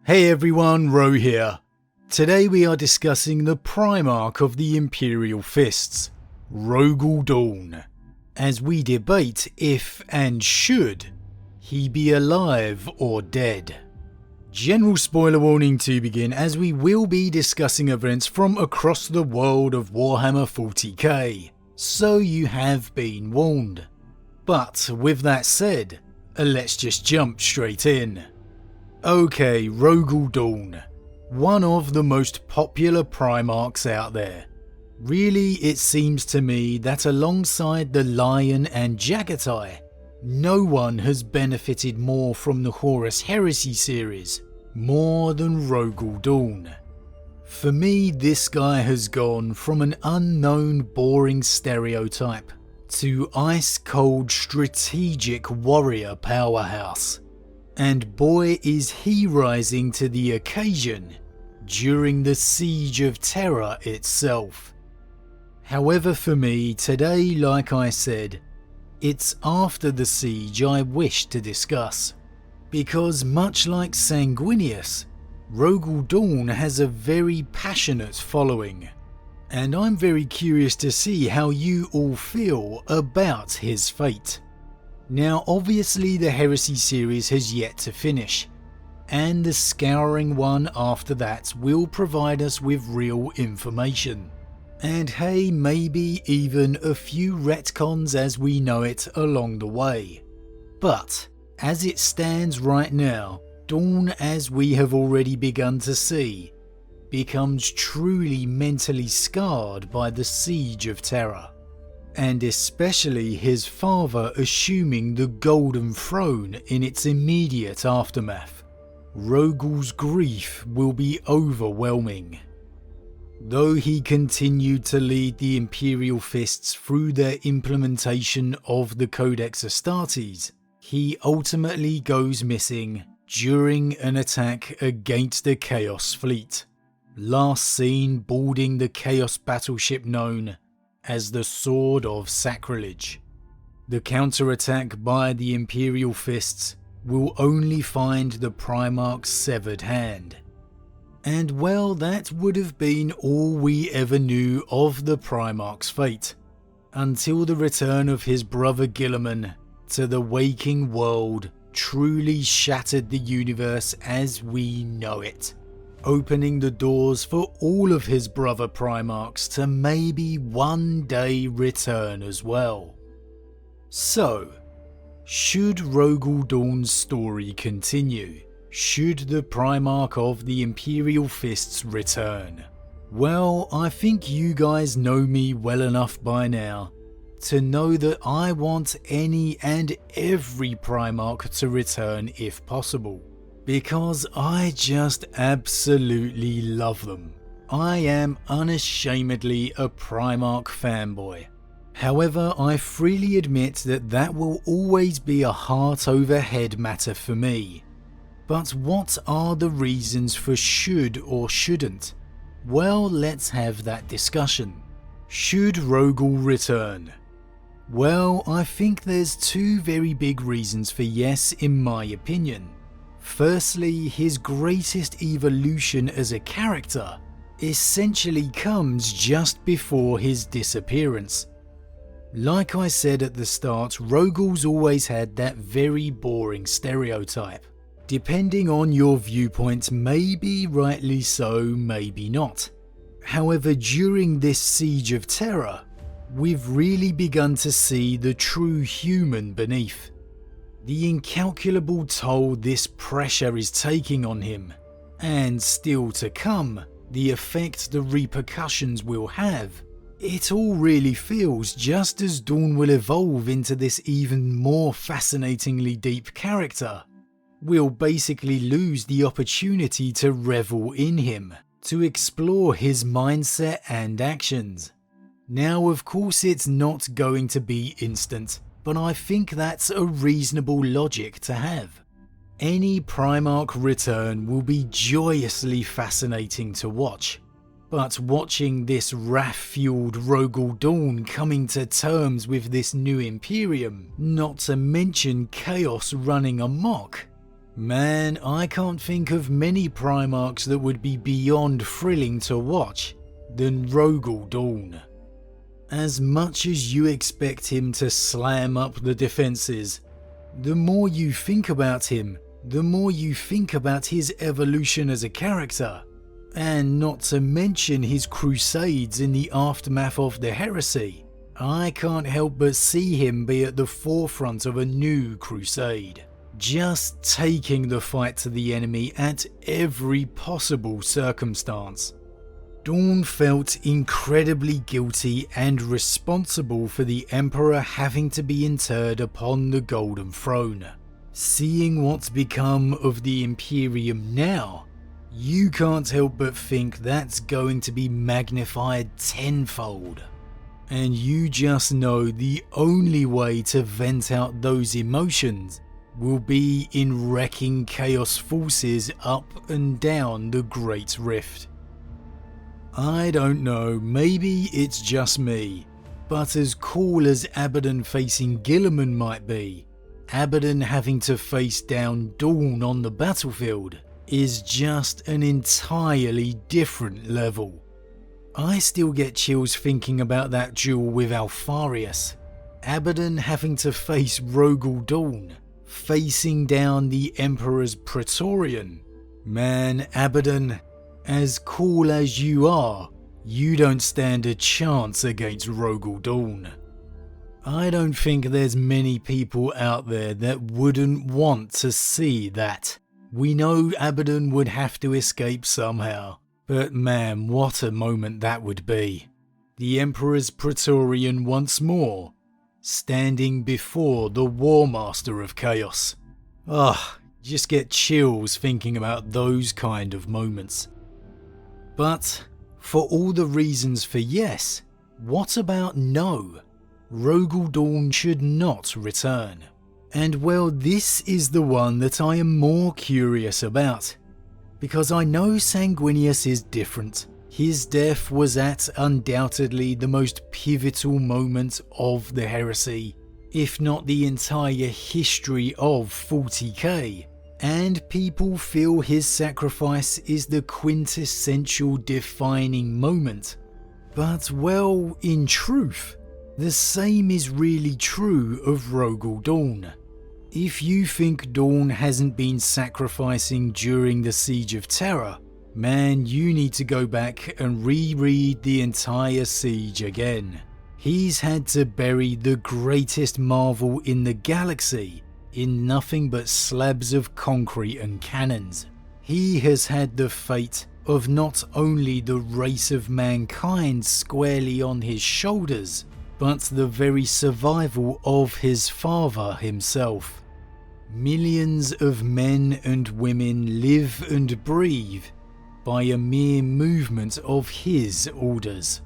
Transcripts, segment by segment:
Hey everyone, Rho here. Today we are discussing the Primarch of the Imperial Fists, Rogal Dorn, as we debate if and should he be alive or dead. General spoiler warning to begin, as we will be discussing events from across the world of Warhammer 40k, so you have been warned. But with that said, let's just jump straight in. Okay, Rogal Dorn, one of the most popular Primarchs out there. Really, it seems to me that alongside the Lion and Jagatai, no one has benefited more from the Horus Heresy series, more than Rogal Dorn. For me, this guy has gone from an unknown boring stereotype to ice-cold strategic warrior powerhouse. And boy is he rising to the occasion during the Siege of Terra itself. However, for me today, like I said, it's after the siege I wish to discuss, because much like Sanguinius, Rogal Dorn has a very passionate following, and I'm very curious to see how you all feel about his fate. Now obviously the Heresy series has yet to finish, and the scouring one after that will provide us with real information. And hey, maybe even a few retcons as we know it along the way. But as it stands right now, Dorn, as we have already begun to see, becomes truly mentally scarred by the Siege of Terra. And especially his father assuming the Golden Throne in its immediate aftermath. Rogal's grief will be overwhelming. Though he continued to lead the Imperial Fists through their implementation of the Codex Astartes, he ultimately goes missing during an attack against the Chaos Fleet, last seen boarding the Chaos battleship known as the Sword of Sacrilege. The counterattack by the Imperial Fists will only find the Primarch's severed hand. And well, that would have been all we ever knew of the Primarch's fate, until the return of his brother Guilliman to the waking world truly shattered the universe as we know it, opening the doors for all of his brother Primarchs to maybe one day return as well. So, should Rogal Dorn's story continue? Should the Primarch of the Imperial Fists return? Well, I think you guys know me well enough by now to know that I want any and every Primarch to return if possible, because I just absolutely love them. I am unashamedly a Primarch fanboy. However, I freely admit that that will always be a heart over head matter for me. But what are the reasons for should or shouldn't? Well, let's have that discussion. Should Rogal return? Well, I think there's two very big reasons for yes in my opinion. Firstly, his greatest evolution as a character essentially comes just before his disappearance. Like I said at the start, Rogal's always had that very boring stereotype. Depending on your viewpoint, maybe rightly so, maybe not. However, during this Siege of Terra, we've really begun to see the true human beneath. The incalculable toll this pressure is taking on him, and still to come, the effect the repercussions will have. It all really feels just as Dorn will evolve into this even more fascinatingly deep character. We'll basically lose the opportunity to revel in him, to explore his mindset and actions. Now, of course, it's not going to be instant, but I think that's a reasonable logic to have. Any Primarch return will be joyously fascinating to watch, but watching this wrath-fueled Rogal Dorn coming to terms with this new Imperium, not to mention chaos running amok, Man, I can't think of many Primarchs that would be beyond thrilling to watch than Rogal Dorn. As much as you expect him to slam up the defences, the more you think about him, the more you think about his evolution as a character, and not to mention his crusades in the aftermath of the heresy. I can't help but see him be at the forefront of a new crusade, just taking the fight to the enemy at every possible circumstance. Dorn felt incredibly guilty and responsible for the Emperor having to be interred upon the Golden Throne. Seeing what's become of the Imperium now, you can't help but think that's going to be magnified tenfold. And you just know the only way to vent out those emotions will be in wrecking Chaos forces up and down the Great Rift. I don't know, maybe it's just me, but as cool as Abaddon facing Guilliman might be, Abaddon having to face down Dorn on the battlefield is just an entirely different level. I still get chills thinking about that duel with Alfarius, Abaddon having to face Rogal Dorn, facing down the Emperor's Praetorian. Man, Abaddon, as cool as you are, you don't stand a chance against Rogal Dorn. I don't think there's many people out there that wouldn't want to see that. We know Abaddon would have to escape somehow, but man, what a moment that would be. The Emperor's Praetorian once more, standing before the War Master of Chaos. Just get chills thinking about those kind of moments. But for all the reasons for yes, what about no? Rogal Dorn should not return. And well, this is the one that I am more curious about. Because I know Sanguinius is different. His death was at undoubtedly the most pivotal moment of the heresy, if not the entire history of 40k. And people feel his sacrifice is the quintessential defining moment. But well, in truth, the same is really true of Rogal Dorn. If you think Dorn hasn't been sacrificing during the Siege of Terra, man, you need to go back and reread the entire siege again. He's had to bury the greatest marvel in the galaxy in nothing but slabs of concrete and cannons. He has had the fate of not only the race of mankind squarely on his shoulders, but the very survival of his father himself. Millions of men and women live and breathe by a mere movement of his orders.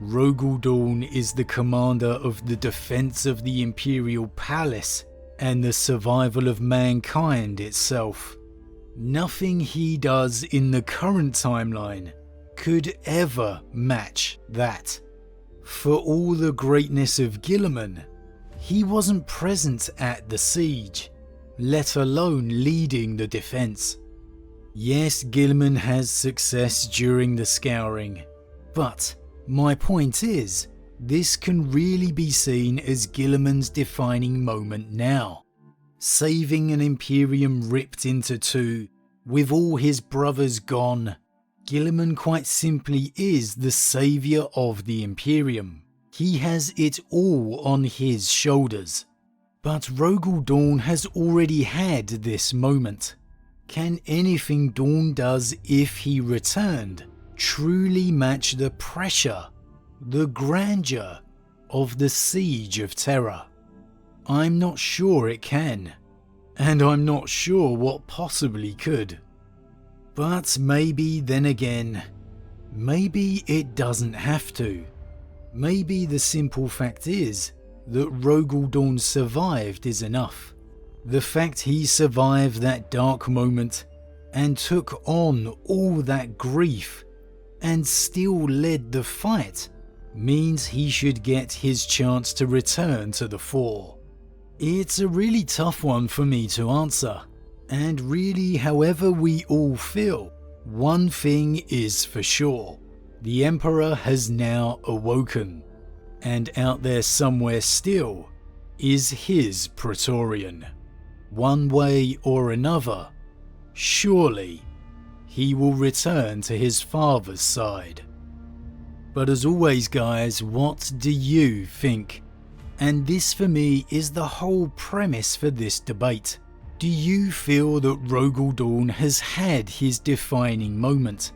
Rogal Dorn is the commander of the defense of the Imperial Palace and the survival of mankind itself. Nothing he does in the current timeline could ever match that. For all the greatness of Guilliman, he wasn't present at the siege, let alone leading the defense. Yes, Guilliman has success during the scouring, but my point is, this can really be seen as Guilliman's defining moment now. Saving an Imperium ripped into two, with all his brothers gone, Guilliman quite simply is the saviour of the Imperium. He has it all on his shoulders. But Rogal Dorn has already had this moment. Can anything Dorn does if he returned truly match the pressure, the grandeur of the Siege of Terra? I'm not sure it can, and I'm not sure what possibly could. But maybe then again, maybe it doesn't have to. Maybe the simple fact is that Rogal Dorn survived is enough. The fact he survived that dark moment and took on all that grief and still led the fight means he should get his chance to return to the fore. It's a really tough one for me to answer, And really, however we all feel, one thing is for sure. The Emperor has now awoken, and out there somewhere still is his Praetorian. One way or another, surely he will return to his father's side. But as always guys, what do you think? And this for me is the whole premise for this debate. Do you feel that Rogal Dorn has had his defining moment?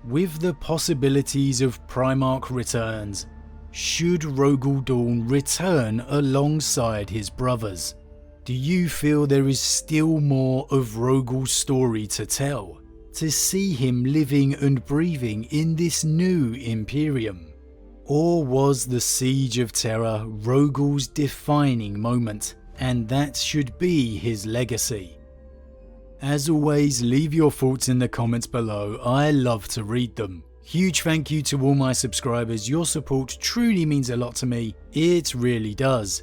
With the possibilities of Primarch returns, should Rogal Dorn return alongside his brothers? Do you feel there is still more of Rogal's story to tell? To see him living and breathing in this new Imperium? Or was the Siege of Terra Rogal's defining moment, and that should be his legacy? As always, leave your thoughts in the comments below, I love to read them. Huge thank you to all my subscribers, your support truly means a lot to me, it really does.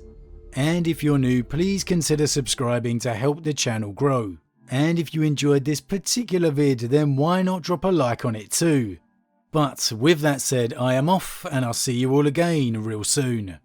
And if you're new, please consider subscribing to help the channel grow. And if you enjoyed this particular vid, then why not drop a like on it too? But with that said, I am off and I'll see you all again real soon.